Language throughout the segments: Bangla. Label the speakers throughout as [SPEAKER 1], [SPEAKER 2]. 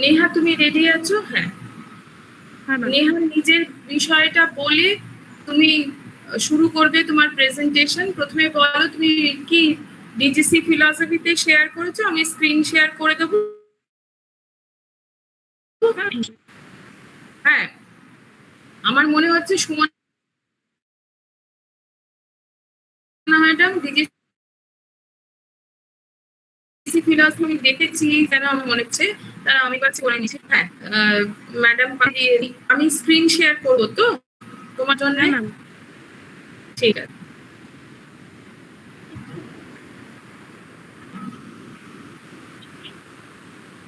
[SPEAKER 1] নেহা তুমি রেডি আছো? হ্যাঁ, নেহা নিজের বিষয়টা বলে তুমি শুরু করবে তোমার প্রেজেন্টেশন। প্রথমে বলো তুমি কি ডিজিসি ফিলসফিতে শেয়ার করেছো, আমি স্ক্রিন শেয়ার করে দেবো। হ্যাঁ, আমার মনে হচ্ছে সুমনা ম্যাডাম ডিজিসি ফিলসফি দেখেছি যেন আমার মনে হচ্ছে, তারা আমি কাছে করে নিচ্ছি। হ্যাঁ ম্যাডাম, আমি স্ক্রিন শেয়ার করবো তো তোমার জন্য? ঠিক আছে,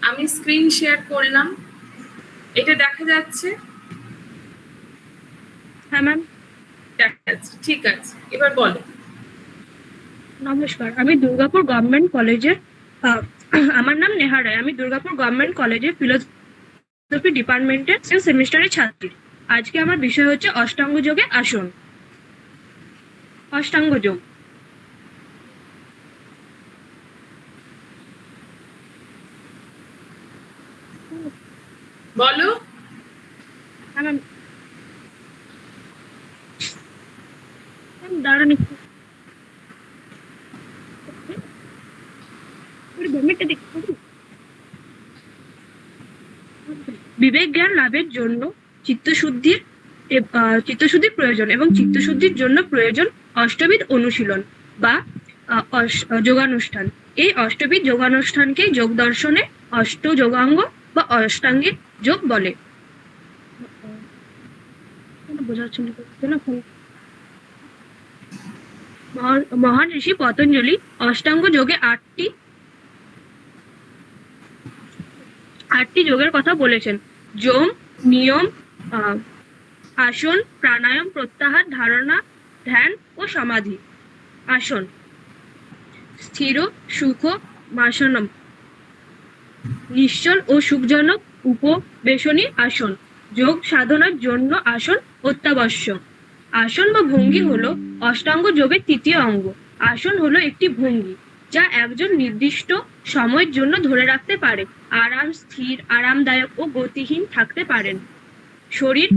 [SPEAKER 1] আমি স্ক্রিন শেয়ার করলাম, এটা দেখা যাচ্ছে?
[SPEAKER 2] হ্যাঁ ম্যাম,
[SPEAKER 1] দেখা যাচ্ছে, ঠিক আছে, এবার বলো।
[SPEAKER 2] নমস্কার, আমি দুর্গাপুর গভর্নমেন্ট কলেজের আমার নাম নেহা রায়। আমি দুর্গাপুর গভর্নমেন্ট কলেজের ফিলোসফি ডিপার্টমেন্টের সেমিস্টারের ছাত্রী। আজকে আমার বিষয় হচ্ছে অষ্টাঙ্গ যোগে আসন। অষ্টাঙ্গ যোগ।
[SPEAKER 1] বলো।
[SPEAKER 2] দাঁড়ান একটু, বিবেক জ্ঞান লাভের জন্য চিত্তশুদ্ধির প্রয়োজন এবং চিত্তশুদ্ধির জন্য প্রয়োজন অষ্টবিধ অনুশীলন বা যোগানুষ্ঠান। এই অষ্টবিধ যোগানুষ্ঠানকে যোগ দর্শনে অষ্ট যোগাঙ্গ বা অষ্টাঙ্গিক যোগ বলে। মহান ঋষি পতঞ্জলি অষ্টাঙ্গ যোগে আটটি যোগের কথা বলেছেন। যম, নিয়ম, আসন, প্রাণায়াম, প্রত্যাহার, ধারণা, ধ্যান ও সমাধি। আসন: স্থির সুখ মাসনম, নিশ্চল ও সুখজনক উপবেশনী আসন। যোগ সাধনার জন্য আসন অত্যাবশ্যক। আসন বা ভঙ্গি হলো অষ্টাঙ্গ যোগের তৃতীয় অঙ্গ। আসন হলো একটি ভঙ্গি যা একজন নির্দিষ্ট সময়ের জন্য ধরে রাখতে পারে। আরাম, স্থির, আরামদায়ক ও গতিহীন থাকতে পারেন। শরীর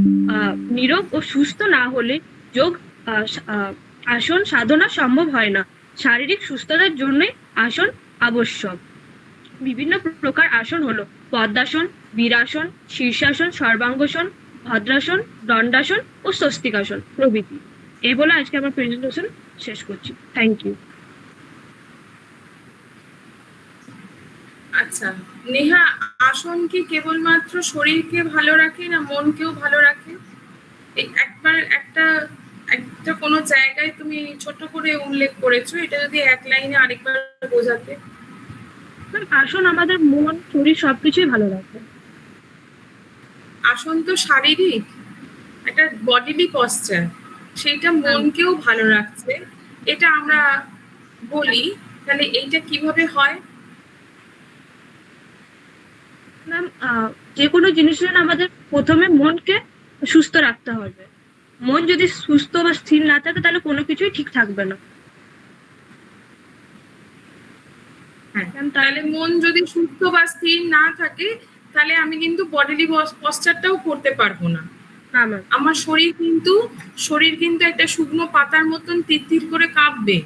[SPEAKER 2] নীরোগ ও সুস্থ না হলে যোগ আসন সাধনা সম্ভব হয় না। শারীরিক সুস্থতার জন্যই আসন আবশ্যক। বিভিন্ন প্রকার আসন হলো পদ্মাসন, বীরাসন, শীর্ষাসন, সর্বাঙ্গসন, ভদ্রাসন, দণ্ডাসন ও স্বস্তিকাসন প্রভৃতি। এই বলে আজকে আমার প্রেজেন্টেশন শেষ করছি। Thank you.
[SPEAKER 1] আচ্ছা নেহা, আসন কি কেবলমাত্র শরীরকে ভালো রাখে না মনকেও ভালো রাখে? একবার একটা কোনো জায়গায় তুমি ছোট করে উল্লেখ করেছো, এটা যদি এক লাইনে আরেকবার বোঝাতে।
[SPEAKER 2] আসন আমাদের মন, শরীর সবকিছুই ভালো রাখে।
[SPEAKER 1] আসন তো শারীরিক একটা বডিলি পশ্চার, সেইটা মনকেও ভালো রাখছে, এটা আমরা বলি। তাহলে এইটা কিভাবে হয়?
[SPEAKER 2] ম্যাম, যে কোনো জিনিসের আমাদের প্রথমে মনকে সুস্থ রাখতে হবে। মন যদি সুস্থ বা স্থির না থাকে তাহলে কোনো কিছুই ঠিক থাকবে না।
[SPEAKER 1] তাহলে মন যদি সুস্থ বা স্থির না থাকে তাহলে আমি কিন্তু বডিলি পশ্চারটাও করতে পারবো না। আমার শরীর কিন্তু একটা শুকনো পাতার মতন তিরতির করে কাঁপবে।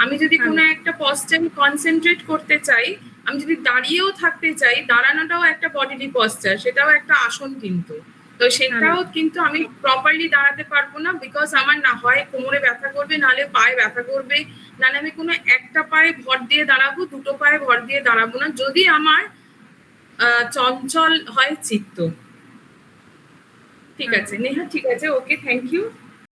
[SPEAKER 1] আমি যদি কোনো একটা পশ্চারে কনসেন্ট্রেট করতে চাই, আমি যদি দাঁড়িয়েও থাকতে চাই, দাঁড়ানোটাও একটা বডিলি পশ্চার, সেটাও একটা আসন কিন্তু। তো সেটাও কিন্তু আমি প্রপারলি দাঁড়াতে পারবো না, বিকজ আমার না হয় কোমরে ব্যথা করবে, নাহলে পায়ে ব্যথা করবে, নাহলে আমি কোনো একটা পায়ে ভর দিয়ে দাঁড়াবো, দুটো পায়ে ভর দিয়ে দাঁড়াবো না, যদি আমার চঞ্চল হয় চিত্ত। ঠিক আছে নেহা, ঠিক আছে, ওকে, থ্যাংক ইউ।